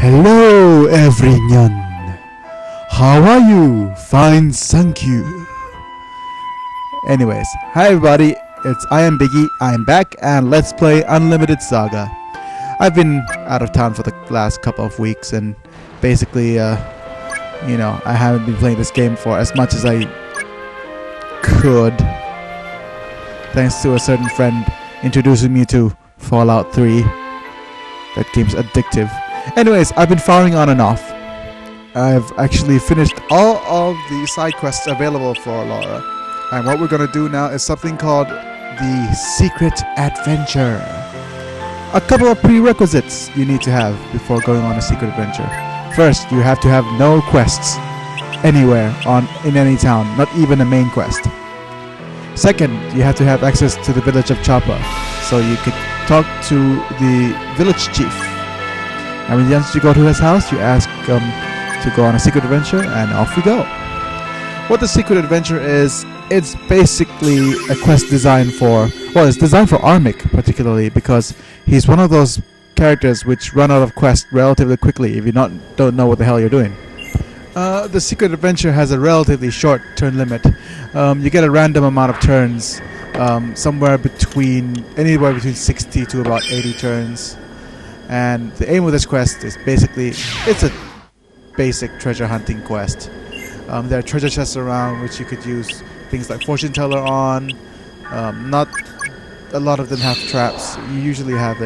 Hello everyone. How are you? Fine, thank you. Anyways, hi everybody. I am Biggie. I am back and let's play Unlimited Saga. I've been out of town for the last couple of weeks and basically I haven't been playing this game for as much as I could, thanks to a certain friend introducing me to Fallout 3. That game's addictive. Anyways, I've been firing on and off. I've actually finished all of the side quests available for Laura. And what we're going to do now is something called the Secret Adventure. A couple of prerequisites you need to have before going on a secret adventure. First, you have to have no quests anywhere in any town, not even a main quest. Second, you have to have access to the village of Choppa, so you could talk to the village chief. And once you go to his house, you ask to go on a secret adventure, and off we go. What the secret adventure is, it's basically a quest designed for, it's designed for Armik particularly, because he's one of those characters which run out of quests relatively quickly if you don't know what the hell you're doing. The secret adventure has a relatively short turn limit. You get a random amount of turns, anywhere between 60 to about 80 turns. And the aim of this quest is it's a basic treasure hunting quest. There are treasure chests around which you could use things like fortune teller on. Not a lot of them have traps. You usually have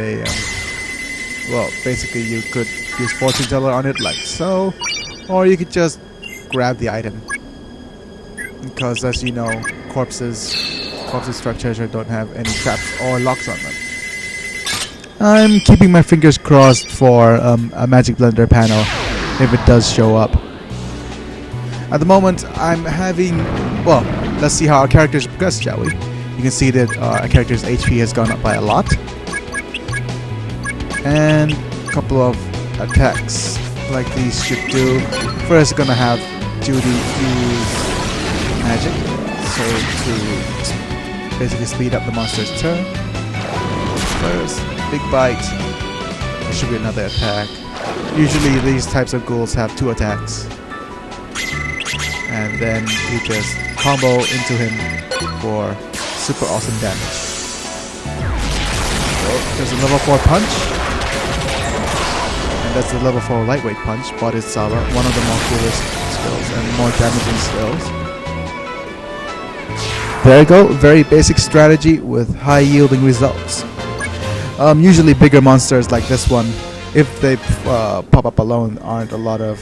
basically you could use fortune teller on it like so, or you could just grab the item. Because as you know, corpses struck treasure don't have any traps or locks on them. I'm keeping my fingers crossed for a magic blender panel if it does show up. At the moment, I'm having... let's see how our characters progress, shall we? You can see that our character's HP has gone up by a lot. And a couple of attacks like these should do. First, gonna have Judy use magic, so to basically speed up the monster's turn. First, big bite. There should be another attack. Usually these types of ghouls have 2 attacks. And then you just combo into him for super awesome damage. So there's a level 4 punch. And that's the level 4 lightweight punch, but it's one of the more coolest skills and more damaging skills. There you go, very basic strategy with high yielding results. Usually bigger monsters like this one, if they pop up alone, aren't a lot of,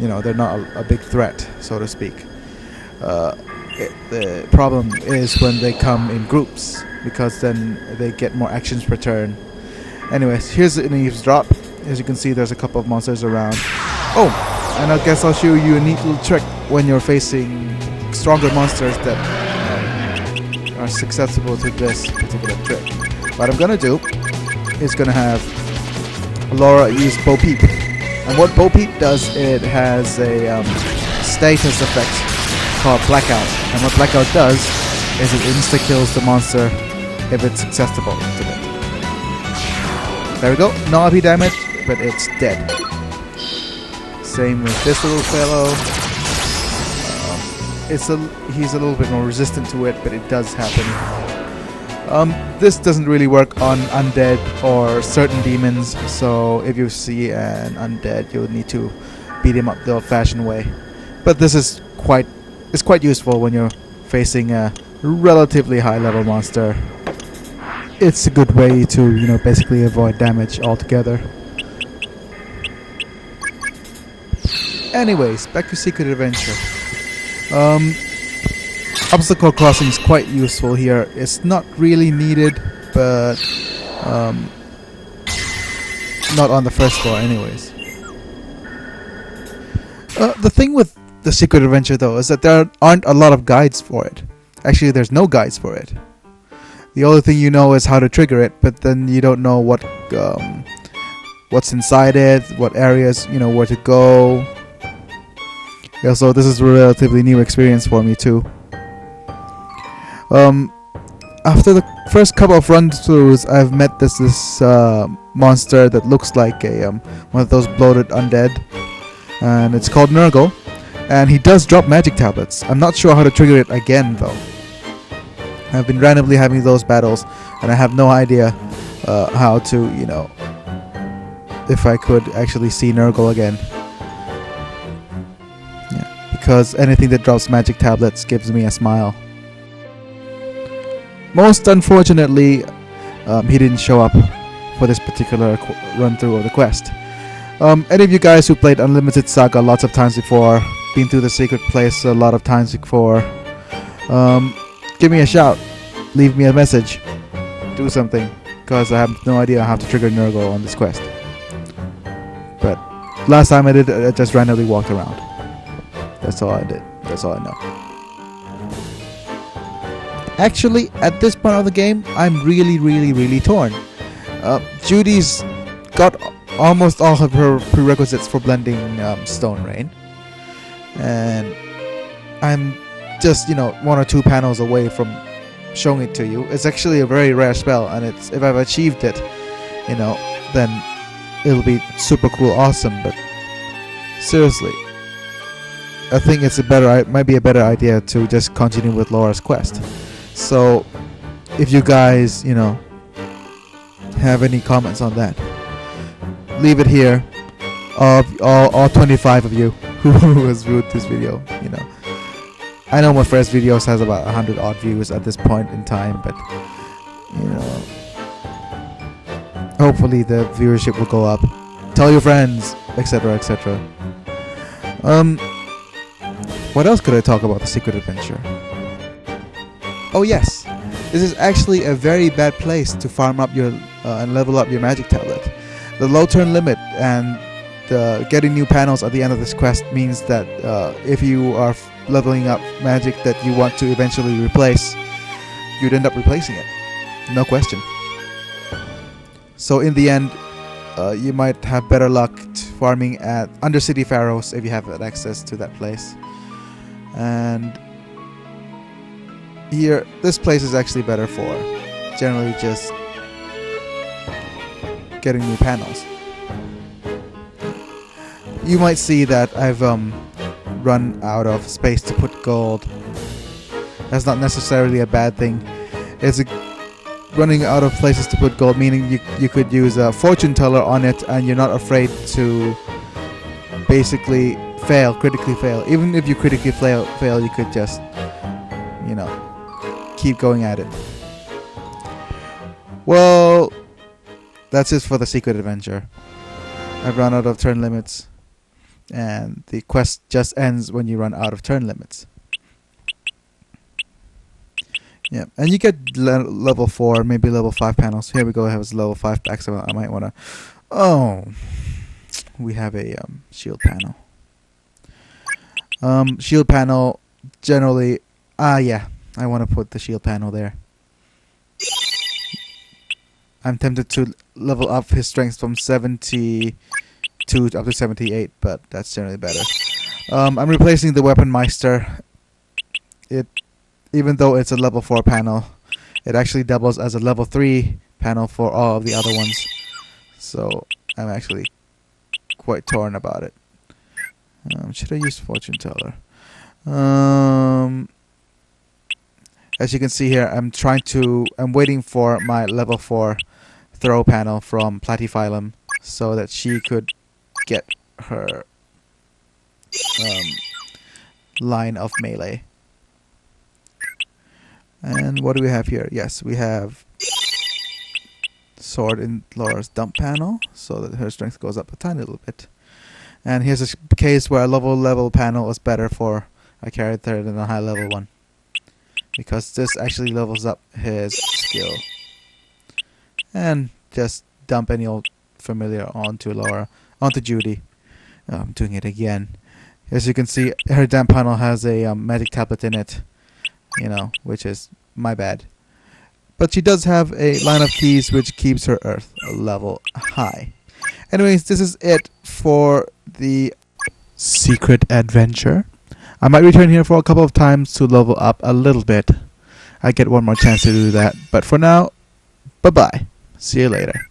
they're not a big threat, so to speak. The problem is when they come in groups, because then they get more actions per turn. Anyways, here's an eavesdrop. As you can see, there's a couple of monsters around. Oh, and I guess I'll show you a neat little trick when you're facing stronger monsters that are susceptible to this particular trick. What I'm gonna do is gonna have Laura use Bo Peep. And what Bo Peep does, it has a status effect called Blackout. And what Blackout does is it insta-kills the monster if it's susceptible to it. There we go, no AP damage, but it's dead. Same with this little fellow. He's a little bit more resistant to it, but it does happen. This doesn't really work on undead or certain demons, so if you see an undead, you'll need to beat him up the old-fashioned way. But this is quite useful when you're facing a relatively high-level monster. It's a good way to, basically avoid damage altogether. Anyways, back to Secret Adventure. Obstacle crossing is quite useful here. It's not really needed, but not on the first floor anyways. The thing with the Secret Adventure though is that there aren't a lot of guides for it. Actually, there's no guides for it. The only thing you know is how to trigger it, but then you don't know what's inside it, what areas, where to go. Yeah, so this is a relatively new experience for me too. After the first couple of run-throughs, I've met this monster that looks like a one of those bloated undead, and it's called Nurgle. And he does drop magic tablets. I'm not sure how to trigger it again though. I've been randomly having those battles, and I have no idea how to, you know, if I could actually see Nurgle again. Yeah, because anything that drops magic tablets gives me a smile. Most unfortunately, he didn't show up for this particular run through of the quest. Any of you guys who played Unlimited Saga lots of times before, been through the secret place a lot of times before, give me a shout, leave me a message, do something, because I have no idea how to trigger Nurgle on this quest. But last time I did it, I just randomly walked around. That's all I did. That's all I know. Actually, at this point of the game, I'm really torn. Judy's got almost all of her prerequisites for blending Stone Rain, and I'm just, you know, 1 or 2 panels away from showing it to you. It's actually a very rare spell, and it's, if I've achieved it, you know, then it'll be super cool, awesome. But seriously, I think it's might be a better idea to just continue with Laura's quest. So if you guys, you know, have any comments on that, leave it here. All 25 of you who has viewed this video, you know. I know my first videos has about 100 odd views at this point in time, but you know, hopefully the viewership will go up. Tell your friends, etc, etc. What else could I talk about the secret adventure? Oh yes, this is actually a very bad place to farm up your and level up your magic tablet. The low turn limit and getting new panels at the end of this quest means that if you are leveling up magic that you want to eventually replace, you'd end up replacing it, no question. So in the end, you might have better luck farming at Undercity Pharaohs if you have access to that place. And here, this place is actually better for generally just getting new panels. You might see that I've run out of space to put gold. That's not necessarily a bad thing. It's running out of places to put gold, meaning you could use a fortune teller on it, and you're not afraid to basically critically fail. Even if you critically fail, you could just, you know, keep going at it. Well, that's it for the secret adventure. I've run out of turn limits, and the quest just ends when you run out of turn limits. Yeah, and you get level 4, maybe level 5 panels. Here we go, I have a level 5 back, so I might want to... Oh, we have a shield panel. Shield panel, generally... yeah, I want to put the shield panel there. I'm tempted to level up his strength from 72 up to 78, but that's generally better. I'm replacing the Weapon Meister. Even though it's a level 4 panel, it actually doubles as a level 3 panel for all of the other ones. So I'm actually quite torn about it. Should I use Fortune Teller? As you can see here, I'm waiting for my level 4 throw panel from Platyphylum so that she could get her line of melee. And what do we have here? Yes, we have sword in Laura's dump panel so that her strength goes up a tiny little bit. And here's a case where a low level panel is better for a character than a high level one, because this actually levels up his skill. And just dump any old familiar onto Judy. I'm doing it again. As you can see, her dump panel has a magic tablet in it, you know, which is my bad. But she does have a line of keys which keeps her earth level high. Anyways, this is it for the secret adventure. I might return here for a couple of times to level up a little bit. I get one more chance to do that. But for now, bye-bye. See you later.